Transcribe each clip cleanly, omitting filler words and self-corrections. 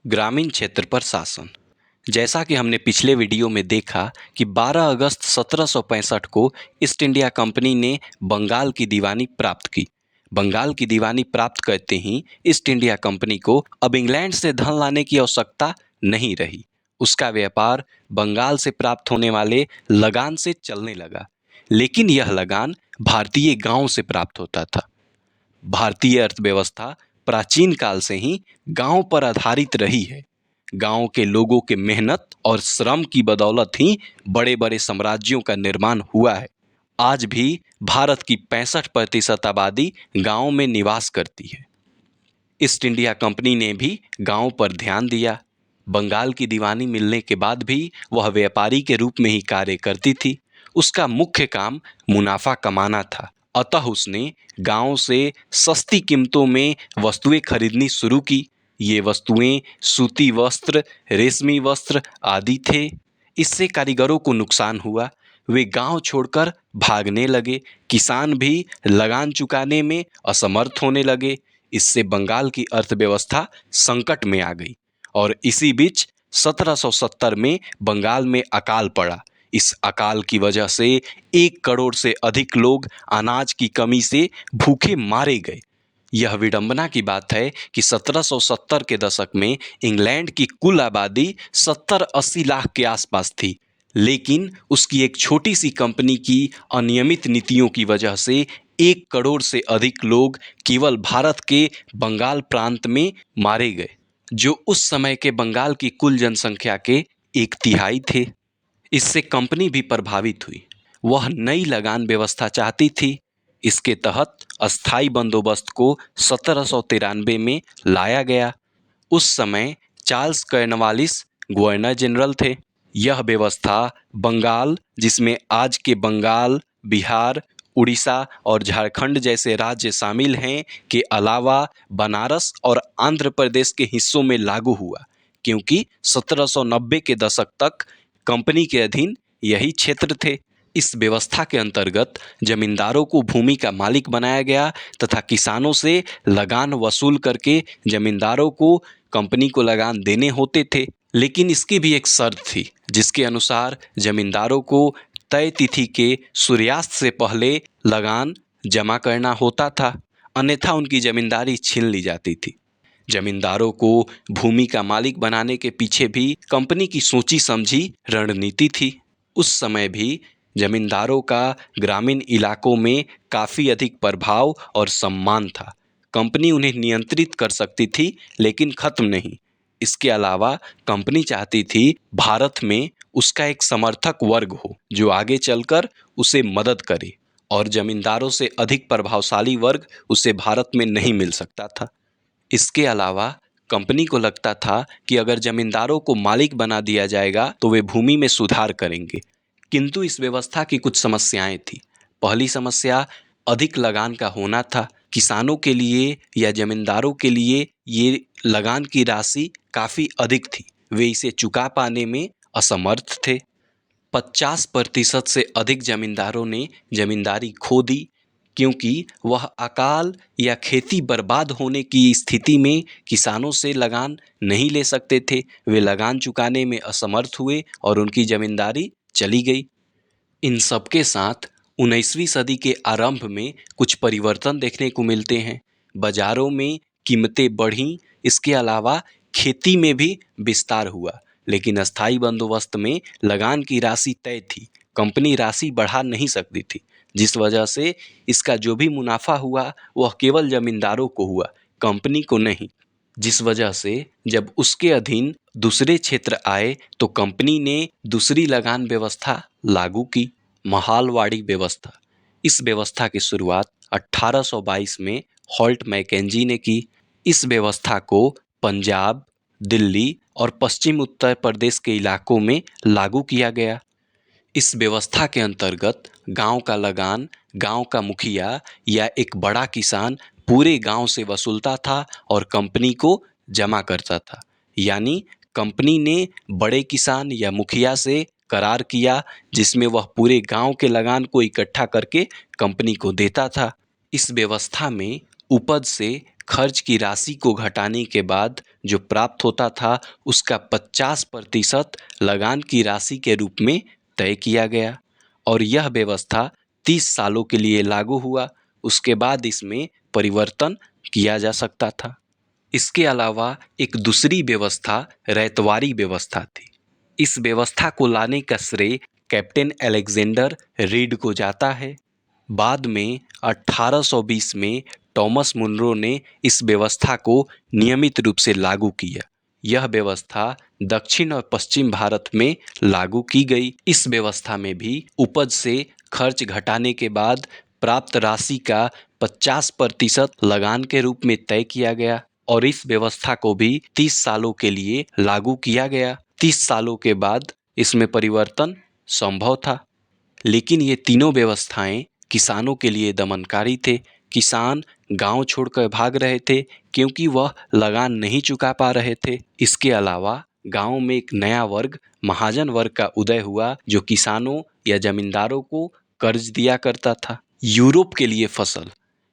ग्रामीण क्षेत्र पर शासन। जैसा कि हमने पिछले वीडियो में देखा कि 12 अगस्त 1765 को ईस्ट इंडिया कंपनी ने बंगाल की दीवानी प्राप्त की। बंगाल की दीवानी प्राप्त करते ही ईस्ट इंडिया कंपनी को अब इंग्लैंड से धन लाने की आवश्यकता नहीं रही। उसका व्यापार बंगाल से प्राप्त होने वाले लगान से चलने लगा, लेकिन यह लगान भारतीय गांव से प्राप्त होता था। भारतीय अर्थव्यवस्था प्राचीन काल से ही गांव पर आधारित रही है। गांव के लोगों के मेहनत और श्रम की बदौलत ही बड़े बड़े साम्राज्यों का निर्माण हुआ है। आज भी भारत की 65% आबादी गांव में निवास करती है। ईस्ट इंडिया कंपनी ने भी गांव पर ध्यान दिया। बंगाल की दीवानी मिलने के बाद भी वह व्यापारी के रूप में ही कार्य करती थी। उसका मुख्य काम मुनाफा कमाना था। अतः उसने गांव से सस्ती कीमतों में वस्तुएं खरीदनी शुरू की। ये वस्तुएं सूती वस्त्र, रेशमी वस्त्र आदि थे। इससे कारीगरों को नुकसान हुआ। वे गांव छोड़कर भागने लगे। किसान भी लगान चुकाने में असमर्थ होने लगे। इससे बंगाल की अर्थव्यवस्था संकट में आ गई और इसी बीच 1770 में बंगाल में अकाल पड़ा। इस अकाल की वजह से 1 करोड़ से अधिक लोग अनाज की कमी से भूखे मारे गए। यह विडंबना की बात है कि 1770 के दशक में इंग्लैंड की कुल आबादी 70-80 लाख के आसपास थी, लेकिन उसकी एक छोटी सी कंपनी की अनियमित नीतियों की वजह से 1 करोड़ से अधिक लोग केवल भारत के बंगाल प्रांत में मारे गए, जो उस समय के बंगाल की कुल जनसंख्या के 1/3 थे। इससे कंपनी भी प्रभावित हुई। वह नई लगान व्यवस्था चाहती थी। इसके तहत अस्थाई बंदोबस्त को 1793 में लाया गया। उस समय चार्ल्स कॉर्नवालिस गवर्नर जनरल थे। यह व्यवस्था बंगाल, जिसमें आज के बंगाल, बिहार, उड़ीसा और झारखंड जैसे राज्य शामिल हैं, के अलावा बनारस और आंध्र प्रदेश के हिस्सों में लागू हुआ, क्योंकि 1790 के दशक तक कंपनी के अधीन यही क्षेत्र थे। इस व्यवस्था के अंतर्गत जमींदारों को भूमि का मालिक बनाया गया तथा किसानों से लगान वसूल करके जमींदारों को कंपनी को लगान देने होते थे। लेकिन इसकी भी एक शर्त थी, जिसके अनुसार जमींदारों को तय तिथि के सूर्यास्त से पहले लगान जमा करना होता था, अन्यथा उनकी जमींदारी छीन ली जाती थी। जमींदारों को भूमि का मालिक बनाने के पीछे भी कंपनी की सोची समझी रणनीति थी। उस समय भी जमींदारों का ग्रामीण इलाकों में काफ़ी अधिक प्रभाव और सम्मान था। कंपनी उन्हें नियंत्रित कर सकती थी, लेकिन खत्म नहीं। इसके अलावा कंपनी चाहती थी भारत में उसका एक समर्थक वर्ग हो, जो आगे चलकर उसे मदद करे, और जमींदारों से अधिक प्रभावशाली वर्ग उसे भारत में नहीं मिल सकता था। इसके अलावा कंपनी को लगता था कि अगर जमींदारों को मालिक बना दिया जाएगा तो वे भूमि में सुधार करेंगे। किंतु इस व्यवस्था की कुछ समस्याएं थी। पहली समस्या अधिक लगान का होना था। किसानों के लिए या जमींदारों के लिए ये लगान की राशि काफ़ी अधिक थी। वे इसे चुका पाने में असमर्थ थे। 50% से अधिक जमींदारों ने जमींदारी खो दी, क्योंकि वह अकाल या खेती बर्बाद होने की स्थिति में किसानों से लगान नहीं ले सकते थे। वे लगान चुकाने में असमर्थ हुए और उनकी जमींदारी चली गई। इन सब के साथ 19वीं सदी के आरंभ में कुछ परिवर्तन देखने को मिलते हैं। बाजारों में कीमतें बढ़ीं। इसके अलावा खेती में भी विस्तार हुआ, लेकिन अस्थाई बंदोबस्त में लगान की राशि तय थी। कंपनी राशि बढ़ा नहीं सकती थी, जिस वजह से इसका जो भी मुनाफा हुआ वह केवल जमींदारों को हुआ, कंपनी को नहीं। जिस वजह से जब उसके अधीन दूसरे क्षेत्र आए तो कंपनी ने दूसरी लगान व्यवस्था लागू की, महालवाड़ी व्यवस्था। इस व्यवस्था की शुरुआत 1822 में हॉल्ट मैकेंजी ने की। इस व्यवस्था को पंजाब, दिल्ली और पश्चिम उत्तर प्रदेश के इलाकों में लागू किया गया। इस व्यवस्था के अंतर्गत गांव का लगान गांव का मुखिया या एक बड़ा किसान पूरे गांव से वसूलता था और कंपनी को जमा करता था। यानी कंपनी ने बड़े किसान या मुखिया से करार किया, जिसमें वह पूरे गांव के लगान को इकट्ठा करके कंपनी को देता था। इस व्यवस्था में उपज से खर्च की राशि को घटाने के बाद जो प्राप्त होता था उसका 50% लगान की राशि के रूप में तय किया गया और यह व्यवस्था 30 सालों के लिए लागू हुआ। उसके बाद इसमें परिवर्तन किया जा सकता था। इसके अलावा एक दूसरी व्यवस्था रैयतवारी व्यवस्था थी। इस व्यवस्था को लाने का श्रेय कैप्टन अलेक्जेंडर रीड को जाता है। बाद में 1820 में टॉमस मुनरो ने इस व्यवस्था को नियमित रूप से लागू किया। यह व्यवस्था दक्षिण और पश्चिम भारत में लागू की गई। इस व्यवस्था में भी उपज से खर्च घटाने के बाद प्राप्त राशि का 50% लगान के रूप में तय किया गया और इस व्यवस्था को भी 30 सालों के लिए लागू किया गया। 30 सालों के बाद इसमें परिवर्तन संभव था, लेकिन ये तीनों व्यवस्थाएं किसानों के लिए दमनकारी थे। किसान गांव छोड़कर भाग रहे थे क्योंकि वह लगान नहीं चुका पा रहे थे। इसके अलावा गांव में एक नया वर्ग, महाजन वर्ग का उदय हुआ जो किसानों या जमींदारों को कर्ज दिया करता था। यूरोप के लिए फसल।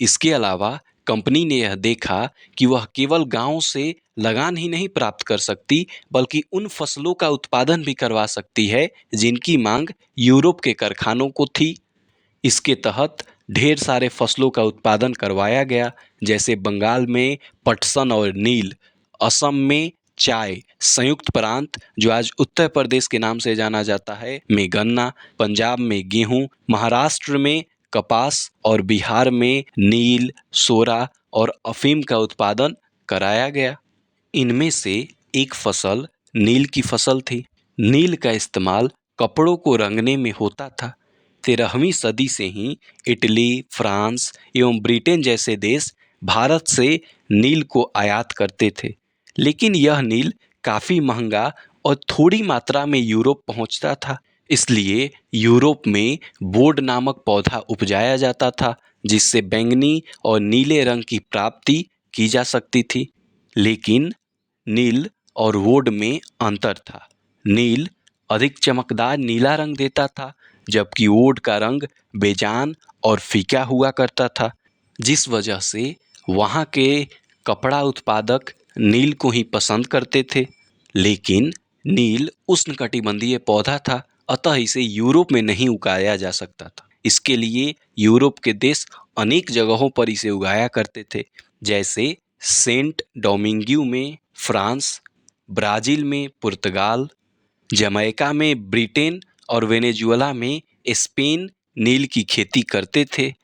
इसके अलावा कंपनी ने यह देखा कि वह केवल गांव से लगान ही नहीं प्राप्त कर सकती बल्कि उन फसलों का उत्पादन भी करवा सकती है जिनकी मांग यूरोप के कारखानों को थी। इसके तहत ढेर सारे फसलों का उत्पादन करवाया गया, जैसे बंगाल में पटसन और नील, असम में चाय, संयुक्त प्रांत जो आज उत्तर प्रदेश के नाम से जाना जाता है में गन्ना, पंजाब में गेहूं, महाराष्ट्र में कपास और बिहार में नील, सोरा और अफीम का उत्पादन कराया गया। इनमें से एक फसल नील की फसल थी। नील का इस्तेमाल कपड़ों को रंगने में होता था। 13वीं सदी से ही इटली, फ्रांस एवं ब्रिटेन जैसे देश भारत से नील को आयात करते थे, लेकिन यह नील काफ़ी महंगा और थोड़ी मात्रा में यूरोप पहुंचता था। इसलिए यूरोप में बोर्ड नामक पौधा उपजाया जाता था जिससे बैंगनी और नीले रंग की प्राप्ति की जा सकती थी। लेकिन नील और वोड में अंतर था। नील अधिक चमकदार नीला रंग देता था, जबकि वोड का रंग बेजान और फीका हुआ करता था, जिस वजह से वहाँ के कपड़ा उत्पादक नील को ही पसंद करते थे। लेकिन नील उष्णकटिबंधीय पौधा था, अतः इसे यूरोप में नहीं उगाया जा सकता था। इसके लिए यूरोप के देश अनेक जगहों पर इसे उगाया करते थे, जैसे सेंट डोमिंग्यू में फ्रांस, ब्राज़ील में पुर्तगाल, जमैका में ब्रिटेन और वेनेजुएला में स्पेन नील की खेती करते थे।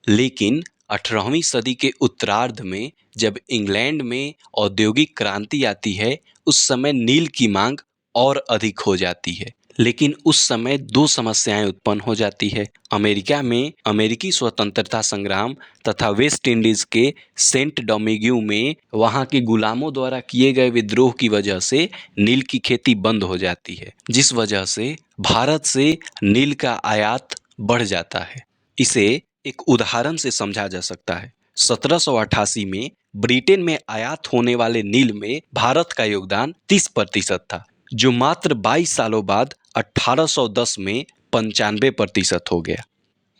लेकिन 18वीं सदी के उत्तरार्ध में जब इंग्लैंड में औद्योगिक क्रांति आती है, उस समय नील की मांग और अधिक हो जाती है। लेकिन उस समय दो समस्याएं उत्पन्न हो जाती है। अमेरिका में अमेरिकी स्वतंत्रता संग्राम तथा वेस्ट इंडीज के सेंट डोमिंग्यू में वहां के गुलामों द्वारा किए गए विद्रोह की वजह से नील की खेती बंद हो जाती है, जिस वजह से भारत से नील का आयात बढ़ जाता है। इसे एक उदाहरण से समझा जा सकता है। 1788 में ब्रिटेन में आयात होने वाले नील में भारत का योगदान 30% था, जो मात्र 22 सालों बाद 1810 में 95% हो गया।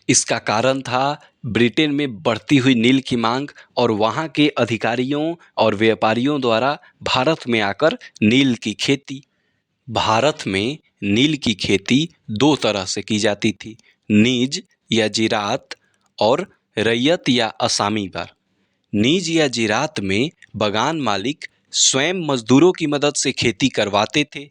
इसका कारण था ब्रिटेन में बढ़ती हुई नील की मांग और वहाँ के अधिकारियों और व्यापारियों द्वारा भारत में आकर नील की खेती। भारत में नील की खेती दो तरह से की जाती थी, निज या जिरात और रैयत या असामी पर। निज या जिरात में बागान मालिक स्वयं मजदूरों की मदद से खेती करवाते थे।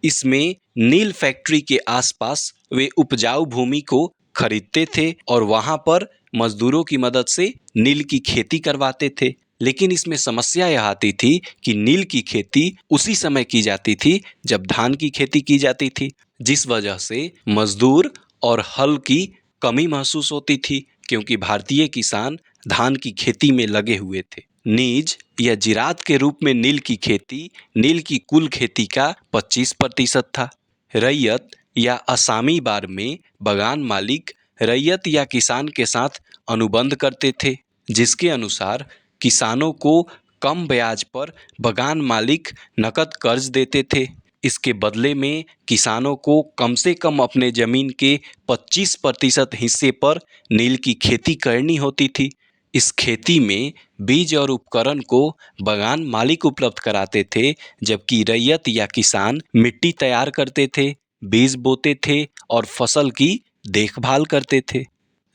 इसमें नील फैक्ट्री के आसपास वे उपजाऊ भूमि को खरीदते थे और वहां पर मजदूरों की मदद से नील की खेती करवाते थे। लेकिन इसमें समस्या यह आती थी कि नील की खेती उसी समय की जाती थी जब धान की खेती की जाती थी, जिस वजह से मजदूर और हल की कमी महसूस होती थी, क्योंकि भारतीय किसान धान की खेती में लगे हुए थे। निज या जिरात के रूप में नील की खेती नील की कुल खेती का 25% था। रैयत या असामी बार में बागान मालिक रैयत या किसान के साथ अनुबंध करते थे, जिसके अनुसार किसानों को कम ब्याज पर बागान मालिक नकद कर्ज देते थे। इसके बदले में किसानों को कम से कम अपने जमीन के 25% हिस्से पर नील की खेती करनी होती थी। इस खेती में बीज और उपकरण को बागान मालिक उपलब्ध कराते थे, जबकि रैयत या किसान मिट्टी तैयार करते थे, बीज बोते थे और फसल की देखभाल करते थे।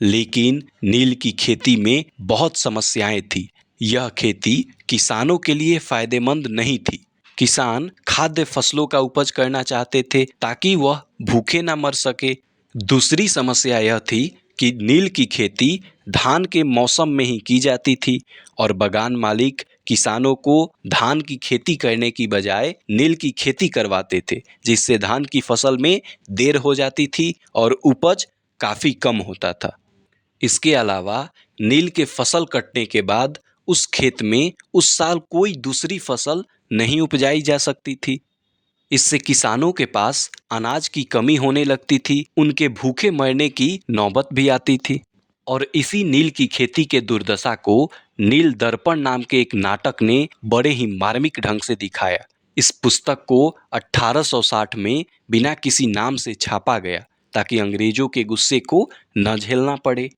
लेकिन नील की खेती में बहुत समस्याएं थी। यह खेती किसानों के लिए फायदेमंद नहीं थी। किसान खाद्य फसलों का उपज करना चाहते थे ताकि वह भूखे ना मर सके। दूसरी समस्या यह थी कि नील की खेती धान के मौसम में ही की जाती थी और बागान मालिक किसानों को धान की खेती करने की बजाय नील की खेती करवाते थे, जिससे धान की फसल में देर हो जाती थी और उपज काफी कम होता था। इसके अलावा नील के फसल कटने के बाद उस खेत में उस साल कोई दूसरी फसल नहीं उपजाई जा सकती थी। इससे किसानों के पास अनाज की कमी होने लगती थी, उनके भूखे मरने की नौबत भी आती थी। और इसी नील की खेती के दुर्दशा को नील दर्पण नाम के एक नाटक ने बड़े ही मार्मिक ढंग से दिखाया। इस पुस्तक को 1860 में बिना किसी नाम से छापा गया ताकि अंग्रेजों के गुस्से को न झेलना पड़े।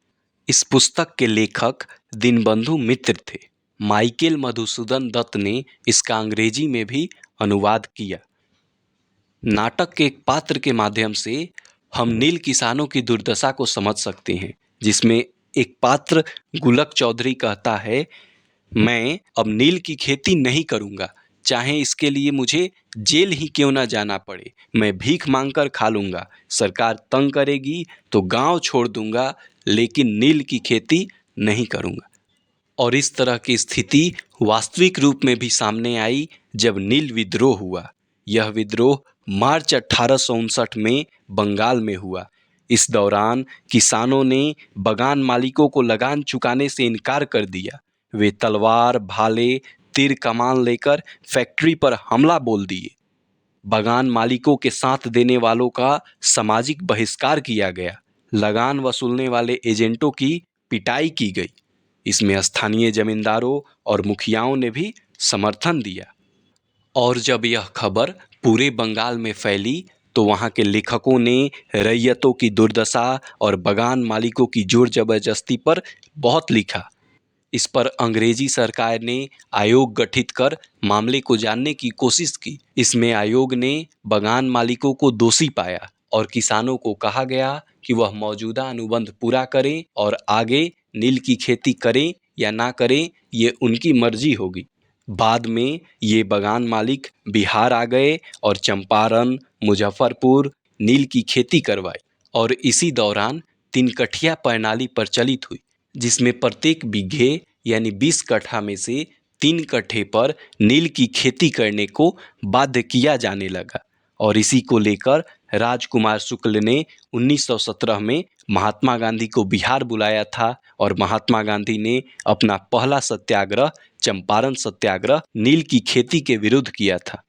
इस पुस्तक के लेखक दीनबंधु मित्र थे। माइकेल मधुसूदन दत्त ने इसका अंग्रेजी में भी अनुवाद किया। नाटक के एक पात्र के माध्यम से हम नील किसानों की दुर्दशा को समझ सकते हैं, जिसमें एक पात्र गुलक चौधरी कहता है, मैं अब नील की खेती नहीं करूंगा, चाहे इसके लिए मुझे जेल ही क्यों ना जाना पड़े। मैं भीख मांगकर खा लूंगा, सरकार तंग करेगी तो गांव छोड़ दूंगा, लेकिन नील की खेती नहीं करूंगा। और इस तरह की स्थिति वास्तविक रूप में भी सामने आई जब नील विद्रोह हुआ। यह विद्रोह मार्च 1859 में बंगाल में हुआ। इस दौरान किसानों ने बागान मालिकों को लगान चुकाने से इनकार कर दिया। वे तलवार, भाले, तीर कमान लेकर फैक्ट्री पर हमला बोल दिए। बागान मालिकों के साथ देने वालों का सामाजिक बहिष्कार किया गया। लगान वसूलने वाले एजेंटों की पिटाई की गई। इसमें स्थानीय जमींदारों और मुखियाओं ने भी समर्थन दिया। और जब यह खबर पूरे बंगाल में फैली तो वहाँ के लेखकों ने रैयतों की दुर्दशा और बागान मालिकों की जोर जबरदस्ती पर बहुत लिखा। इस पर अंग्रेजी सरकार ने आयोग गठित कर मामले को जानने की कोशिश की। इसमें आयोग ने बागान मालिकों को दोषी पाया और किसानों को कहा गया कि वह मौजूदा अनुबंध पूरा करें और आगे नील की खेती करें या ना करें, ये उनकी मर्जी होगी। बाद में ये बागान मालिक बिहार आ गए और चंपारण, मुजफ्फरपुर नील की खेती करवाई और इसी दौरान 3 कठिया प्रणाली प्रचलित हुई, जिसमें प्रत्येक बीघे यानी 20 कट्ठा में से 3 कट्ठे पर नील की खेती करने को बाध्य किया जाने लगा। और इसी को लेकर राजकुमार शुक्ल ने 1917 में महात्मा गांधी को बिहार बुलाया था और महात्मा गांधी ने अपना पहला सत्याग्रह चंपारण सत्याग्रह नील की खेती के विरुद्ध किया था।